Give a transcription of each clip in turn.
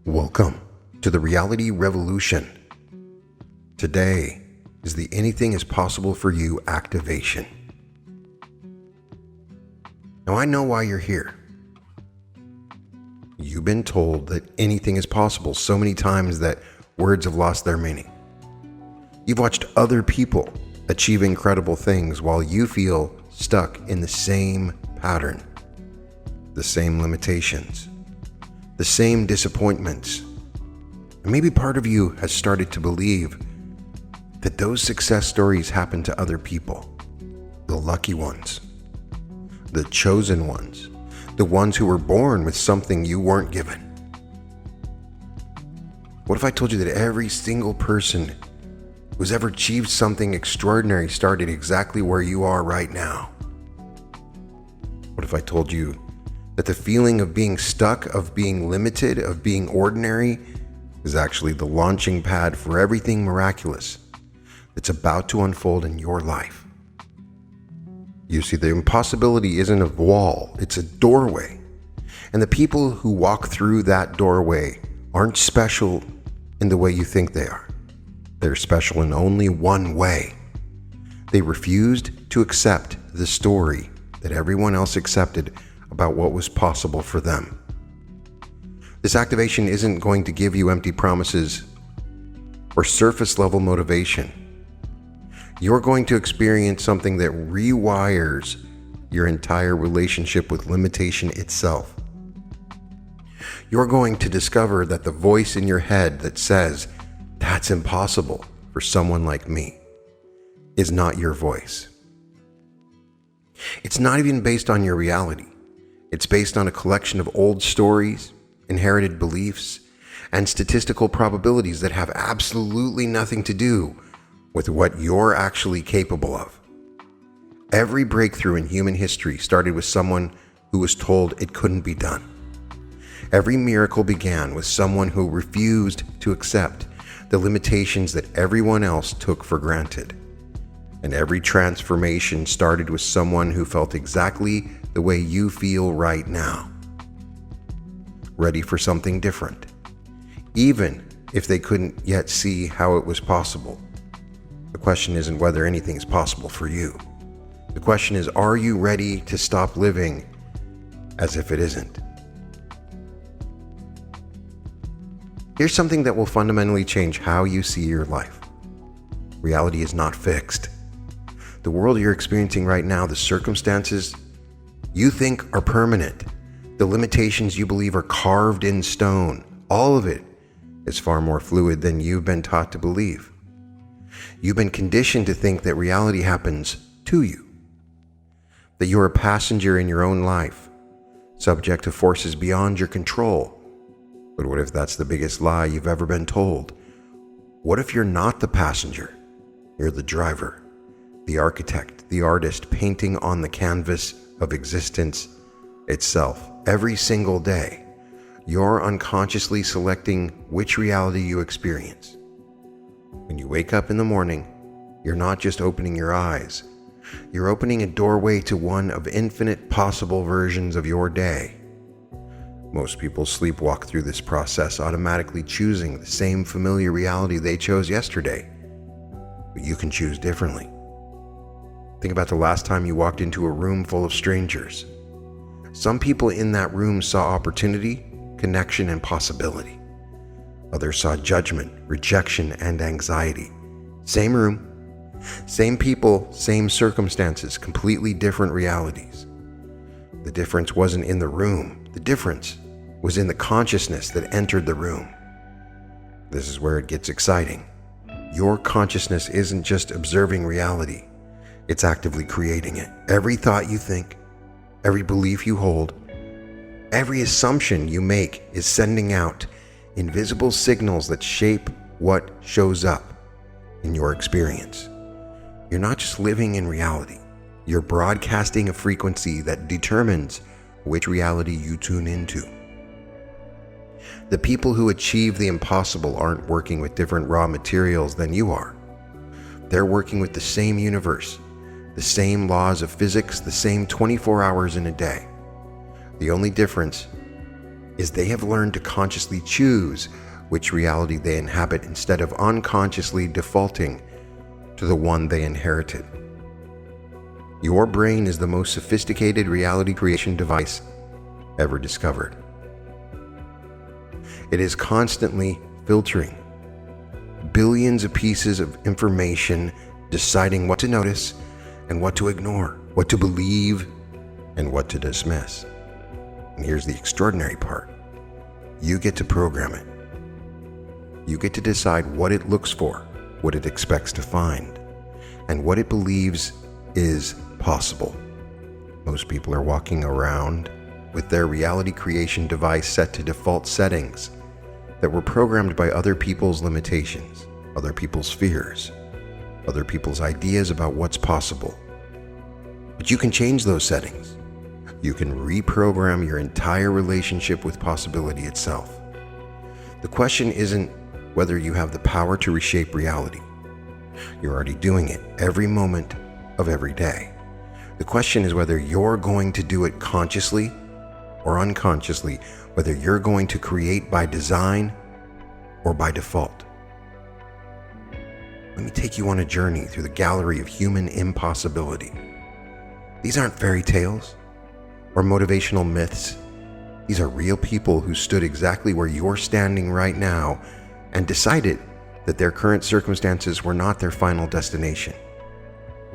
Welcome to the Reality Revolution. Today is the Anything is Possible for You activation. Now I know why you're here. You've been told that anything is possible so many times that words have lost their meaning. You've watched other people achieve incredible things while you feel stuck in the same pattern, the same limitations, the same disappointments. And maybe part of you has started to believe that those success stories happen to other people, the lucky ones, the chosen ones, the ones who were born with something you weren't given. What if I told you that every single person who's ever achieved something extraordinary started exactly where you are right now? What if I told you that the feeling of being stuck, of being limited, of being ordinary is actually the launching pad for everything miraculous that's about to unfold in your life? You see, the impossibility isn't a wall, it's a doorway. And the people who walk through that doorway aren't special in the way you think they are. They're special in only one way. They refused to accept the story that everyone else accepted about what was possible for them. This activation isn't going to give you empty promises or surface level motivation. You're going to experience something that rewires your entire relationship with limitation itself. You're going to discover that the voice in your head that says, "That's impossible for someone like me," is not your voice. It's not even based on your reality. It's based on a collection of old stories, inherited beliefs, and statistical probabilities that have absolutely nothing to do with what you're actually capable of. Every breakthrough in human history started with someone who was told it couldn't be done. Every miracle began with someone who refused to accept the limitations that everyone else took for granted. And every transformation started with someone who felt exactly the way you feel right now. Ready for something different, even if they couldn't yet see how it was possible. The question isn't whether anything is possible for you. The question is, are you ready to stop living as if it isn't? Here's something that will fundamentally change how you see your life. Reality is not fixed. The world you're experiencing right now, the circumstances you think are permanent, the limitations you believe are carved in stone, all of it is far more fluid than you've been taught to believe. You've been conditioned to think that reality happens to you, that you're a passenger in your own life, subject to forces beyond your control. But what if that's the biggest lie you've ever been told? What if you're not the passenger? You're the driver, the architect, the artist painting on the canvas of existence itself. Every single day, you're unconsciously selecting which reality you experience. When you wake up in the morning, you're not just opening your eyes, you're opening a doorway to one of infinite possible versions of your day. Most people sleepwalk through this process, automatically choosing the same familiar reality they chose yesterday. But you can choose differently. Think about the last time you walked into a room full of strangers. Some people in that room saw opportunity, connection, and possibility. Others saw judgment, rejection, and anxiety. Same room, same people, same circumstances, completely different realities. The difference wasn't in the room. The difference was in the consciousness that entered the room. This is where it gets exciting. Your consciousness isn't just observing reality. It's actively creating it. Every thought you think, every belief you hold, every assumption you make is sending out invisible signals that shape what shows up in your experience. You're not just living in reality. You're broadcasting a frequency that determines which reality you tune into. The people who achieve the impossible aren't working with different raw materials than you are. They're working with the same universe, the same laws of physics, the same 24 hours in a day. The only difference is they have learned to consciously choose which reality they inhabit instead of unconsciously defaulting to the one they inherited. Your brain is the most sophisticated reality creation device ever discovered. It is constantly filtering billions of pieces of information, deciding what to notice and what to ignore, what to believe and what to dismiss. And here's the extraordinary part. You get to program it. You get to decide what it looks for, what it expects to find, and what it believes is possible. Most people are walking around with their reality creation device set to default settings that were programmed by other people's limitations, other people's fears, other people's ideas about what's possible. But you can change those settings. You can reprogram your entire relationship with possibility itself. The question isn't whether you have the power to reshape reality. You're already doing it every moment of every day. The question is whether you're going to do it consciously or unconsciously, whether you're going to create by design or by default. Let me take you on a journey through the gallery of human impossibility. These aren't fairy tales or motivational myths. These are real people who stood exactly where you're standing right now and decided that their current circumstances were not their final destination.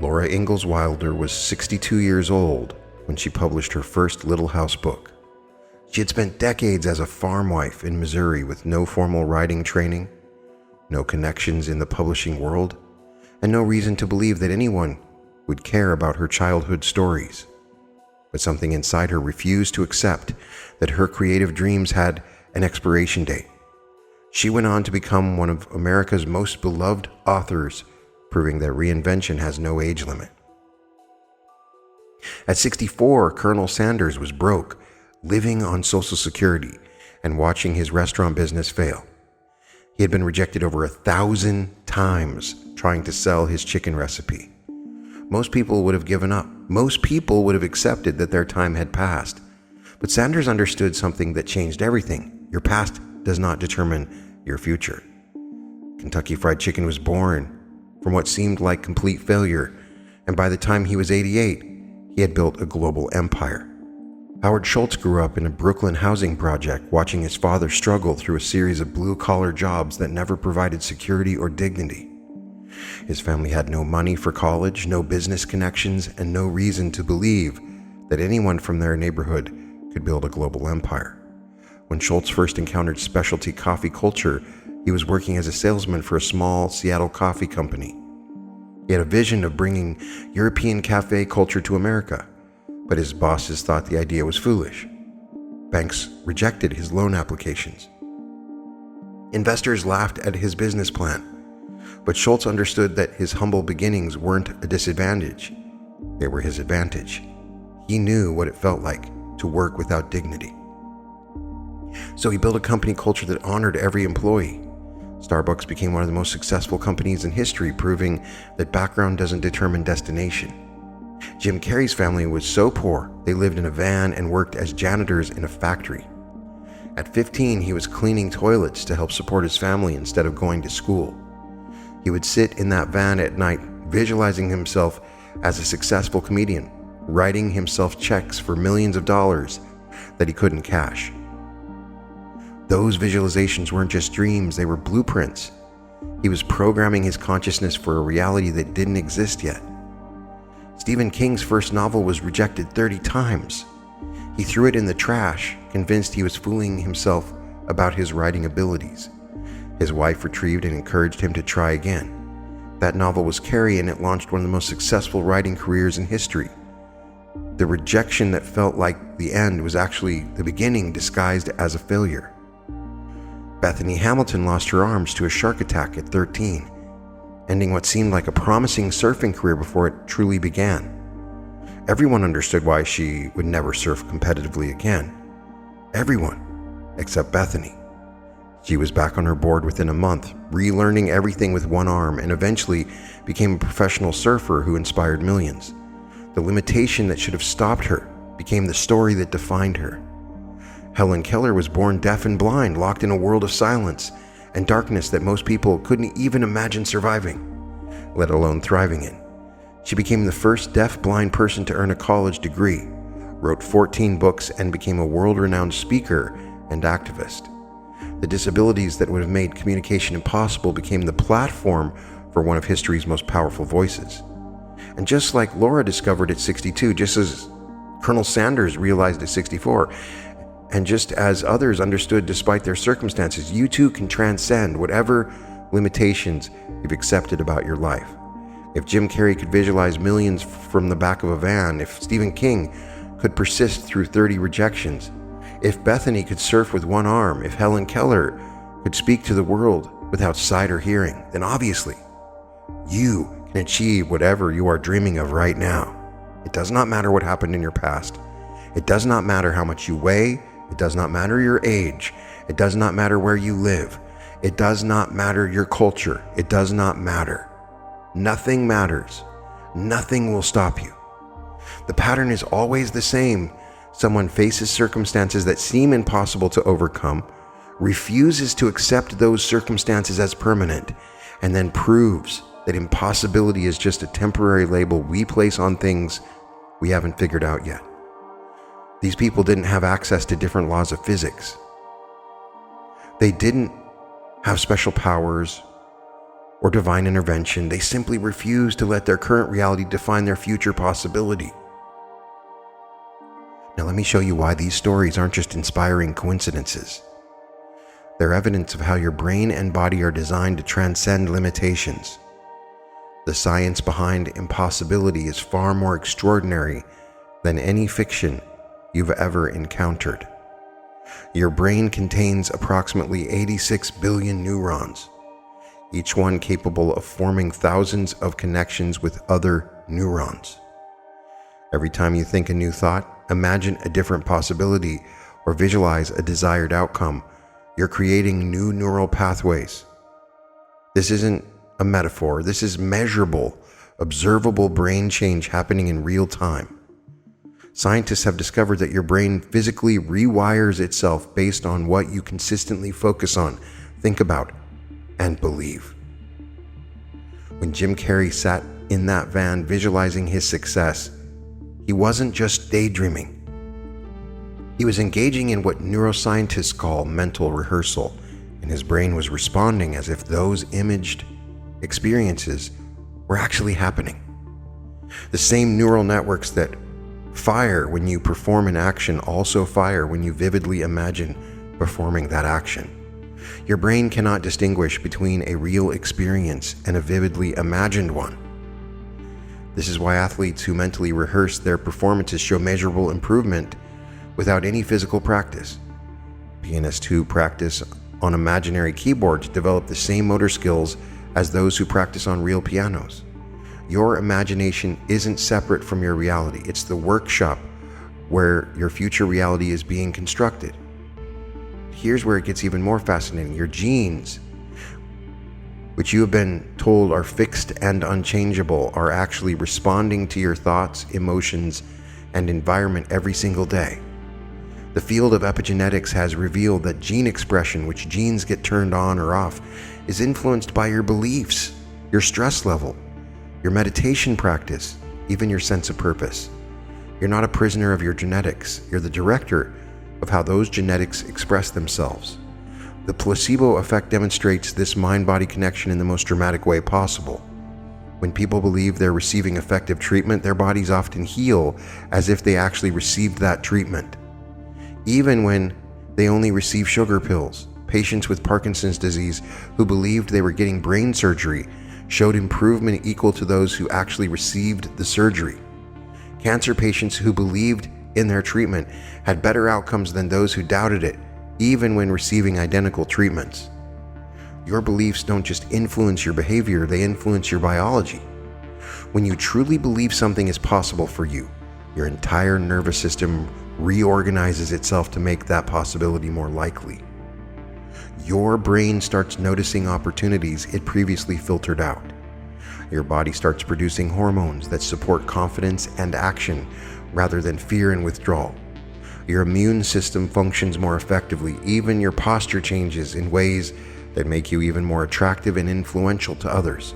Laura Ingalls Wilder was 62 years old when she published her first Little House book. She had spent decades as a farm wife in Missouri with no formal writing training, no connections in the publishing world, and no reason to believe that anyone would care about her childhood stories. But something inside her refused to accept that her creative dreams had an expiration date. She went on to become one of America's most beloved authors, proving that reinvention has no age limit. At 64, Colonel Sanders was broke, living on Social Security and watching his restaurant business fail. He had been rejected over 1,000 times trying to sell his chicken recipe. Most people would have given up. Most people would have accepted that their time had passed. But Sanders understood something that changed everything. Your past does not determine your future. Kentucky Fried Chicken was born from what seemed like complete failure, and by the time he was 88, he had built a global empire. Howard Schultz grew up in a Brooklyn housing project, watching his father struggle through a series of blue-collar jobs that never provided security or dignity. His family had no money for college, no business connections, and no reason to believe that anyone from their neighborhood could build a global empire. When Schultz first encountered specialty coffee culture, he was working as a salesman for a small Seattle coffee company. He had a vision of bringing European cafe culture to America, but his bosses thought the idea was foolish. Banks rejected his loan applications. Investors laughed at his business plan, but Schultz understood that his humble beginnings weren't a disadvantage. They were his advantage. He knew what it felt like to work without dignity. So he built a company culture that honored every employee. Starbucks became one of the most successful companies in history, proving that background doesn't determine destination. Jim Carrey's family was so poor, they lived in a van and worked as janitors in a factory. At 15, he was cleaning toilets to help support his family instead of going to school. He would sit in that van at night, visualizing himself as a successful comedian, writing himself checks for millions of dollars that he couldn't cash. Those visualizations weren't just dreams, they were blueprints. He was programming his consciousness for a reality that didn't exist yet. Stephen King's first novel was rejected 30 times. He threw it in the trash, convinced he was fooling himself about his writing abilities. His wife retrieved and encouraged him to try again. That novel was Carrie, and it launched one of the most successful writing careers in history. The rejection that felt like the end was actually the beginning disguised as a failure. Bethany Hamilton lost her arms to a shark attack at 13, ending what seemed like a promising surfing career before it truly began. Everyone understood why she would never surf competitively again. Everyone, except Bethany. She was back on her board within a month, relearning everything with one arm, and eventually became a professional surfer who inspired millions. The limitation that should have stopped her became the story that defined her. Helen Keller was born deaf and blind, locked in a world of silence and darkness that most people couldn't even imagine surviving, let alone thriving in. She became the first deaf-blind person to earn a college degree, wrote 14 books, and became a world-renowned speaker and activist. The disabilities that would have made communication impossible became the platform for one of history's most powerful voices. And just like Laura discovered at 62, just as Colonel Sanders realized at 64, and just as others understood despite their circumstances, you too can transcend whatever limitations you've accepted about your life. If Jim Carrey could visualize millions from the back of a van, if Stephen King could persist through 30 rejections, if Bethany could surf with one arm, if Helen Keller could speak to the world without sight or hearing, then obviously you can achieve whatever you are dreaming of right now. It does not matter what happened in your past. It does not matter how much you weigh. It does not matter your age. It does not matter where you live. It does not matter your culture. It does not matter. Nothing matters. Nothing will stop you. The pattern is always the same. Someone faces circumstances that seem impossible to overcome, refuses to accept those circumstances as permanent, and then proves that impossibility is just a temporary label we place on things we haven't figured out yet. These people didn't have access to different laws of physics. They didn't have special powers or divine intervention. They simply refused to let their current reality define their future possibility. Now let me show you why these stories aren't just inspiring coincidences. They're evidence of how your brain and body are designed to transcend limitations. The science behind impossibility is far more extraordinary than any fiction you've ever encountered. Your brain contains approximately 86 billion neurons, each one capable of forming thousands of connections with other neurons. Every time you think a new thought, imagine a different possibility, or visualize a desired outcome, you're creating new neural pathways. This isn't a metaphor. This is measurable, observable brain change happening in real time. Scientists have discovered that your brain physically rewires itself based on what you consistently focus on, think about, and believe. When Jim Carrey sat in that van visualizing his success, he wasn't just daydreaming. He was engaging in what neuroscientists call mental rehearsal, and his brain was responding as if those imaged experiences were actually happening. The same neural networks that fire when you perform an action also fire when you vividly imagine performing that action. Your brain cannot distinguish between a real experience and a vividly imagined one. This is why athletes who mentally rehearse their performances show measurable improvement without any physical practice. Pianists who practice on imaginary keyboards develop the same motor skills as those who practice on real pianos. Your imagination isn't separate from your reality. It's the workshop where your future reality is being constructed. Here's where it gets even more fascinating. Your genes, which you have been told are fixed and unchangeable, are actually responding to your thoughts, emotions, and environment every single day. The field of epigenetics has revealed that gene expression, which genes get turned on or off, is influenced by your beliefs, your stress level, your meditation practice, even your sense of purpose. You're not a prisoner of your genetics. You're the director of how those genetics express themselves. The placebo effect demonstrates this mind-body connection in the most dramatic way possible. When people believe they're receiving effective treatment, their bodies often heal as if they actually received that treatment. Even when they only receive sugar pills, patients with Parkinson's disease who believed they were getting brain surgery showed improvement equal to those who actually received the surgery. Cancer patients who believed in their treatment had better outcomes than those who doubted it, even when receiving identical treatments. Your beliefs don't just influence your behavior, they influence your biology. When you truly believe something is possible for you, your entire nervous system reorganizes itself to make that possibility more likely. Your brain starts noticing opportunities it previously filtered out. Your body starts producing hormones that support confidence and action rather than fear and withdrawal. Your immune system functions more effectively. Even your posture changes in ways that make you even more attractive and influential to others.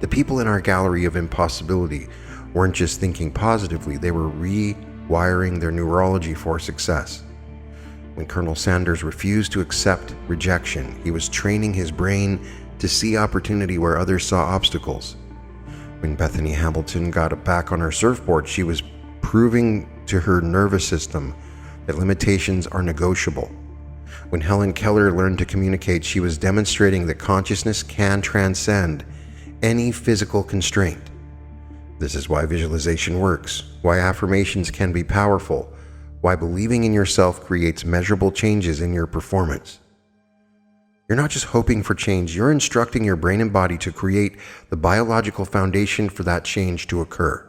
The people in our gallery of impossibility weren't just thinking positively, they were rewiring their neurology for success. When Colonel Sanders refused to accept rejection, he was training his brain to see opportunity where others saw obstacles. When Bethany Hamilton got back on her surfboard, she was proving to her nervous system that limitations are negotiable. When Helen Keller learned to communicate, she was demonstrating that consciousness can transcend any physical constraint. This is why visualization works, why affirmations can be powerful, why believing in yourself creates measurable changes in your performance. You're not just hoping for change, you're instructing your brain and body to create the biological foundation for that change to occur.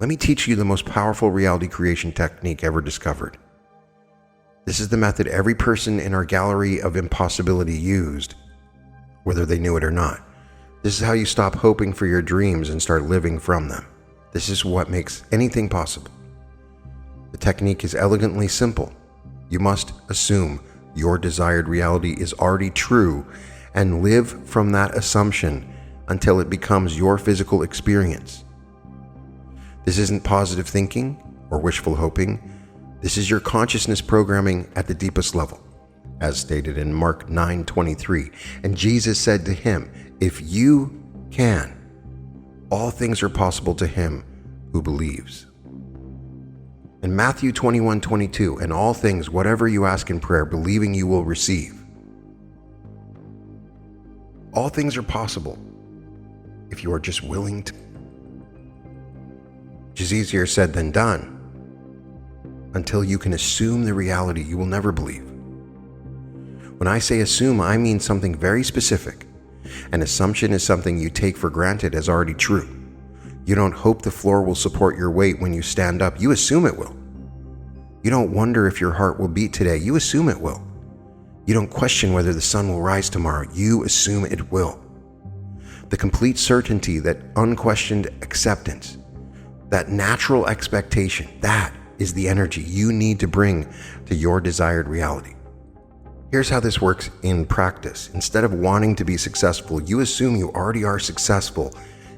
Let me teach you the most powerful reality creation technique ever discovered. This is the method every person in our gallery of impossibility used, whether they knew it or not. This is how you stop hoping for your dreams and start living from them. This is what makes anything possible. The technique is elegantly simple. You must assume your desired reality is already true and live from that assumption until it becomes your physical experience. This isn't positive thinking or wishful hoping. This is your consciousness programming at the deepest level, as stated in Mark 9:23. And Jesus said to him, "If you can, all things are possible to him who believes." In Matthew 21:22, "And all things, whatever you ask in prayer, believing you will receive." All things are possible if you are just willing to. Which is easier said than done. Until you can assume the reality, you will never believe. When I say assume, I mean something very specific. An assumption is something you take for granted as already true. You don't hope the floor will support your weight when you stand up. You assume it will. You don't wonder if your heart will beat today. You assume it will. You don't question whether the sun will rise tomorrow. You assume it will. The complete certainty, that unquestioned acceptance, that natural expectation, that is the energy you need to bring to your desired reality. Here's how this works in practice. Instead of wanting to be successful, you assume you already are successful,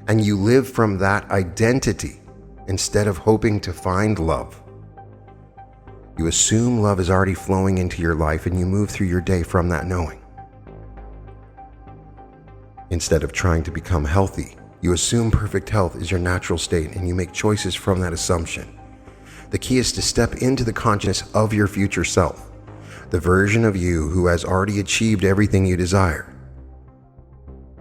and you live from that identity instead of hoping to find love. You assume love is already flowing into your life, and you move through your day from that knowing. Instead of trying to become healthy, you assume perfect health is your natural state, and you make choices from that assumption. The key is to step into the consciousness of your future self, the version of you who has already achieved everything you desire.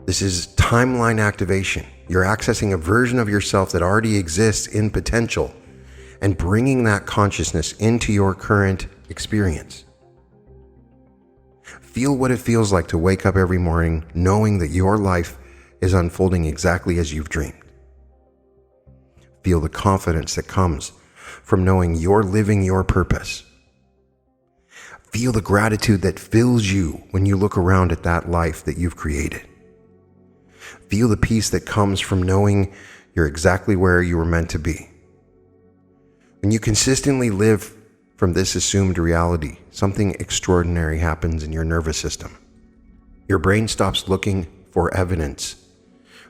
This is timeline activation. You're accessing a version of yourself that already exists in potential and bringing that consciousness into your current experience. Feel what it feels like to wake up every morning knowing that your life is unfolding exactly as you've dreamed. Feel the confidence that comes from knowing you're living your purpose. Feel the gratitude that fills you when you look around at that life that you've created. Feel the peace that comes from knowing you're exactly where you were meant to be. When you consistently live from this assumed reality, something extraordinary happens in your nervous system. Your brain stops looking for evidence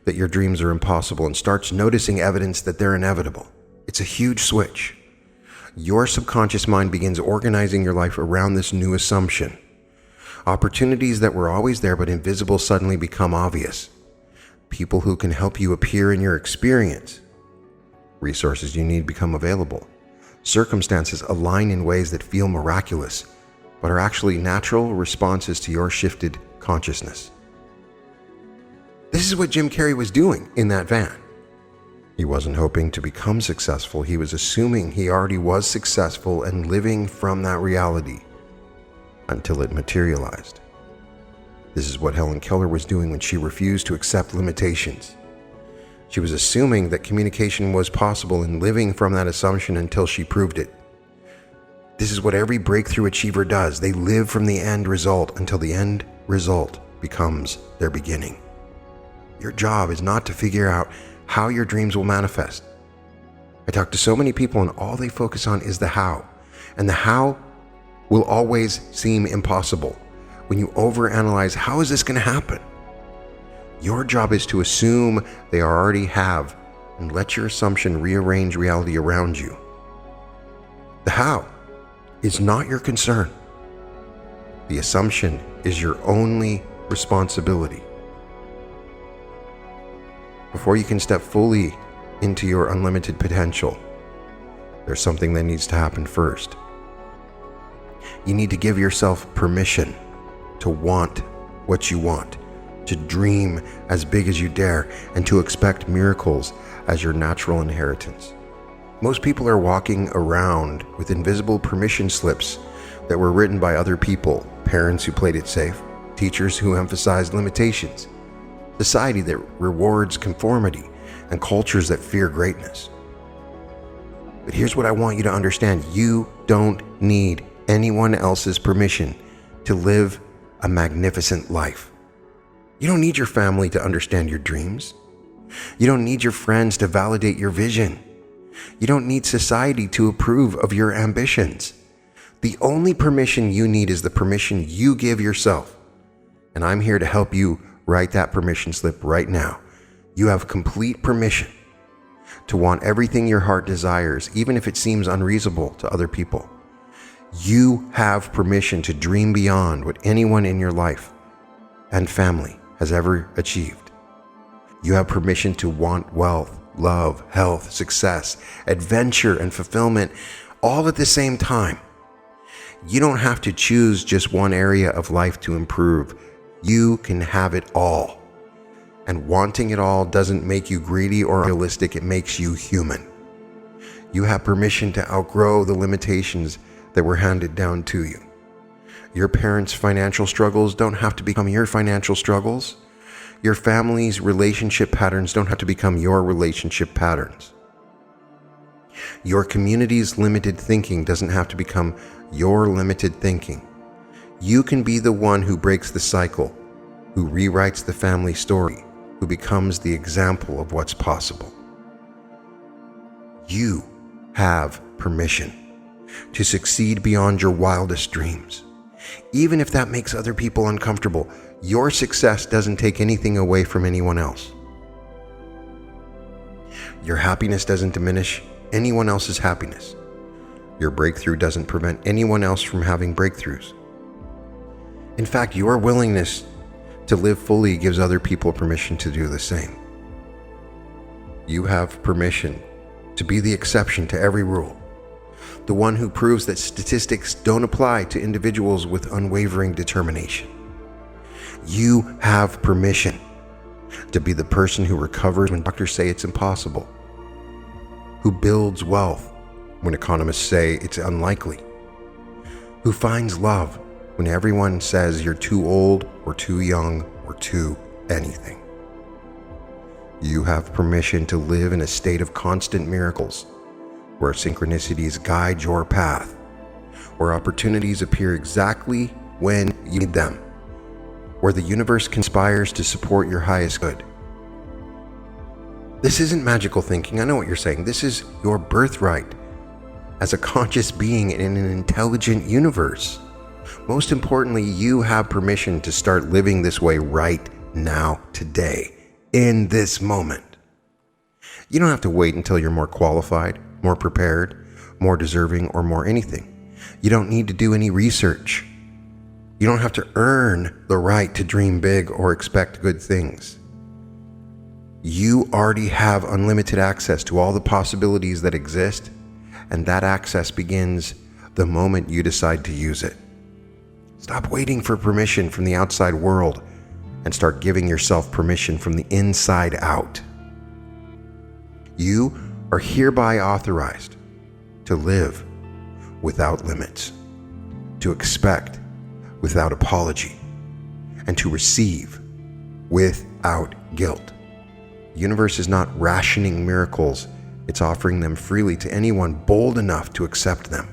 that your dreams are impossible and starts noticing evidence that they're inevitable. It's a huge switch. Your subconscious mind begins organizing your life around this new assumption. Opportunities that were always there but invisible suddenly become obvious. People who can help you appear in your experience. Resources you need become available. Circumstances align in ways that feel miraculous, but are actually natural responses to your shifted consciousness. This is what Jim Carrey was doing in that van. He wasn't hoping to become successful. He was assuming he already was successful and living from that reality until it materialized. This is what Helen Keller was doing when she refused to accept limitations. She was assuming that communication was possible and living from that assumption until she proved it. This is what every breakthrough achiever does. They live from the end result until the end result becomes their beginning. Your job is not to figure out how your dreams will manifest. I talk to so many people and all they focus on is the how. And the how will always seem impossible. When you overanalyze, how is this going to happen? Your job is to assume they already have and let your assumption rearrange reality around you. The how is not your concern. The assumption is your only responsibility. Before you can step fully into your unlimited potential, there's something that needs to happen first. You need to give yourself permission to want what you want, to dream as big as you dare, and to expect miracles as your natural inheritance. Most people are walking around with invisible permission slips that were written by other people, parents who played it safe, teachers who emphasized limitations, society that rewards conformity, and cultures that fear greatness. But here's what I want you to understand. You don't need anyone else's permission to live a magnificent life. You don't need your family to understand your dreams. You don't need your friends to validate your vision. You don't need society to approve of your ambitions. The only permission you need is the permission you give yourself. And I'm here to help you write that permission slip right now. You have complete permission to want everything your heart desires, even if it seems unreasonable to other people. You have permission to dream beyond what anyone in your life and family has ever achieved. You have permission to want wealth, love, health, success, adventure, and fulfillment all at the same time. You don't have to choose just one area of life to improve. You can have it all. And wanting it all doesn't make you greedy or unrealistic, it makes you human. You have permission to outgrow the limitations that were handed down to you. Your parents' financial struggles don't have to become your financial struggles. Your family's relationship patterns don't have to become your relationship patterns. Your community's limited thinking doesn't have to become your limited thinking. You can be the one who breaks the cycle, who rewrites the family story, who becomes the example of what's possible. You have permission to succeed beyond your wildest dreams. Even if that makes other people uncomfortable, your success doesn't take anything away from anyone else. Your happiness doesn't diminish anyone else's happiness. Your breakthrough doesn't prevent anyone else from having breakthroughs. In fact, your willingness to live fully gives other people permission to do the same. You have permission to be the exception to every rule, the one who proves that statistics don't apply to individuals with unwavering determination. You have permission to be the person who recovers when doctors say it's impossible, who builds wealth when economists say it's unlikely, who finds love when everyone says you're too old or too young or too anything. You have permission to live in a state of constant miracles, where synchronicities guide your path, where opportunities appear exactly when you need them, where the universe conspires to support your highest good. This isn't magical thinking. I know what you're saying. This is your birthright as a conscious being in an intelligent universe. Most importantly, you have permission to start living this way right now, today, in this moment. You don't have to wait until you're more qualified, more prepared, more deserving, or more anything. You don't need to do any research. You don't have to earn the right to dream big or expect good things. You already have unlimited access to all the possibilities that exist, and that access begins the moment you decide to use it. Stop waiting for permission from the outside world and start giving yourself permission from the inside out. You are hereby authorized to live without limits, to expect without apology, and to receive without guilt. The universe is not rationing miracles, it's offering them freely to anyone bold enough to accept them.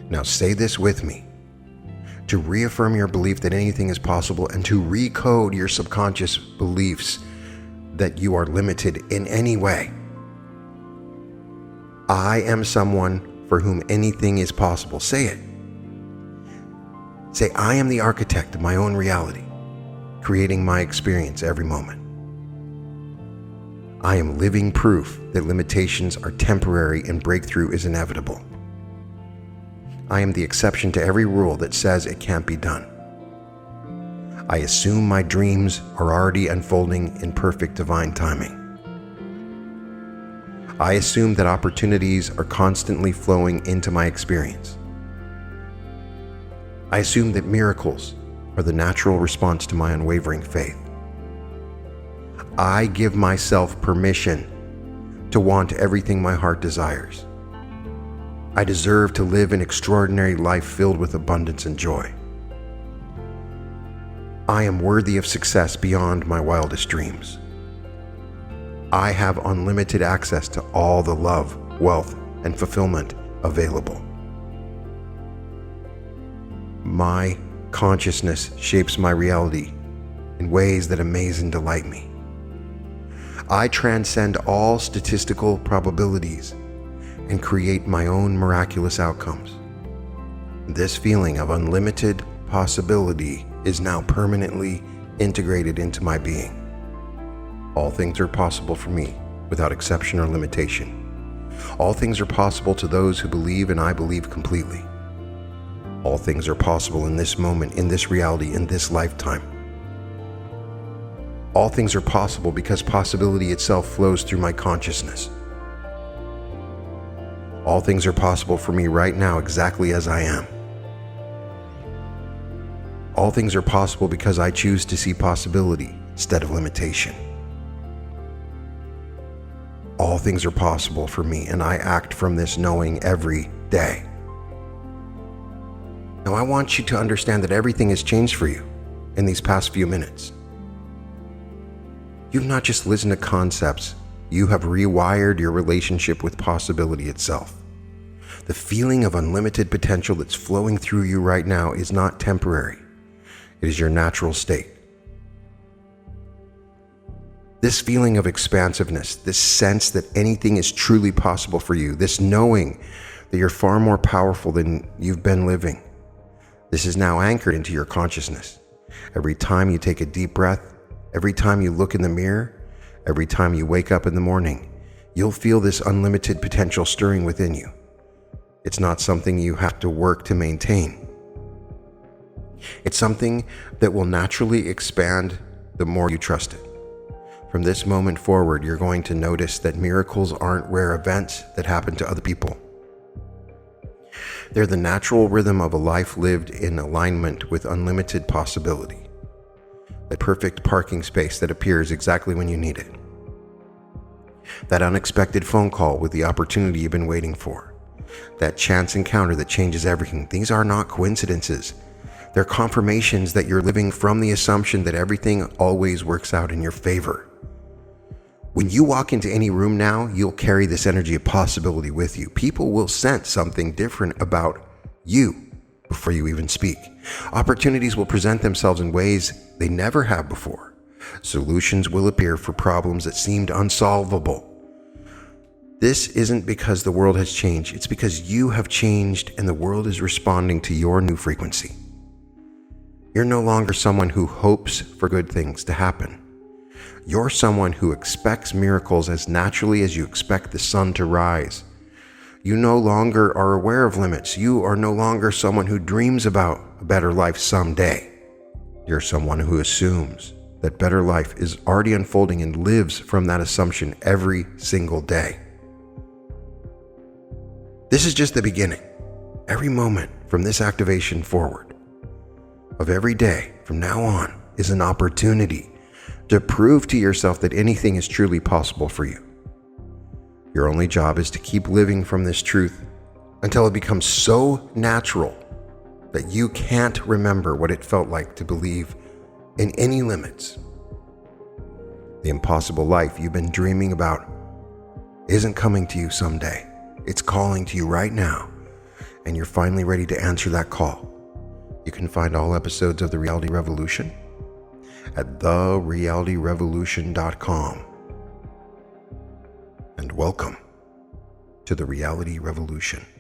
Now say this with me. To reaffirm your belief that anything is possible and to recode your subconscious beliefs that you are limited in any way. I am someone for whom anything is possible. Say it. Say, I am the architect of my own reality, creating my experience every moment. I am living proof that limitations are temporary and breakthrough is inevitable. I am the exception to every rule that says it can't be done. I assume my dreams are already unfolding in perfect divine timing. I assume that opportunities are constantly flowing into my experience. I assume that miracles are the natural response to my unwavering faith. I give myself permission to want everything my heart desires. I deserve to live an extraordinary life filled with abundance and joy. I am worthy of success beyond my wildest dreams. I have unlimited access to all the love, wealth, and fulfillment available. My consciousness shapes my reality in ways that amaze and delight me. I transcend all statistical probabilities and create my own miraculous outcomes. This feeling of unlimited possibility is now permanently integrated into my being. All things are possible for me without exception or limitation. All things are possible to those who believe, and I believe completely. All things are possible in this moment, in this reality, in this lifetime. All things are possible because possibility itself flows through my consciousness. All things are possible for me right now exactly as I am. All things are possible because I choose to see possibility instead of limitation. All things are possible for me, and I act from this knowing every day. Now I want you to understand that everything has changed for you in these past few minutes. You've not just listened to concepts, you have rewired your relationship with possibility itself. The feeling of unlimited potential that's flowing through you right now is not temporary. It is your natural state. This feeling of expansiveness, this sense that anything is truly possible for you, this knowing that you're far more powerful than you've been living, this is now anchored into your consciousness. Every time you take a deep breath, every time you look in the mirror, every time you wake up in the morning, you'll feel this unlimited potential stirring within you. It's not something you have to work to maintain. It's something that will naturally expand the more you trust it. From this moment forward, you're going to notice that miracles aren't rare events that happen to other people. They're the natural rhythm of a life lived in alignment with unlimited possibility. The perfect parking space that appears exactly when you need it. That unexpected phone call with the opportunity you've been waiting for. That chance encounter that changes everything. These are not coincidences. They're confirmations that you're living from the assumption that everything always works out in your favor. When you walk into any room now, you'll carry this energy of possibility with you. People will sense something different about you before you even speak. Opportunities will present themselves in ways they never have before. Solutions will appear for problems that seemed unsolvable. This isn't because the world has changed. It's because you have changed and the world is responding to your new frequency. You're no longer someone who hopes for good things to happen. You're someone who expects miracles as naturally as you expect the sun to rise. You no longer are aware of limits. You are no longer someone who dreams about a better life someday. You're someone who assumes that better life is already unfolding and lives from that assumption every single day. This is just the beginning. Every moment from this activation forward, of every day from now on, is an opportunity to prove to yourself that anything is truly possible for you. Your only job is to keep living from this truth until it becomes so natural that you can't remember what it felt like to believe in any limits. The impossible life you've been dreaming about isn't coming to you someday. It's calling to you right now, and you're finally ready to answer that call. You can find all episodes of The Reality Revolution at therealityrevolution.com. And welcome to the reality revolution.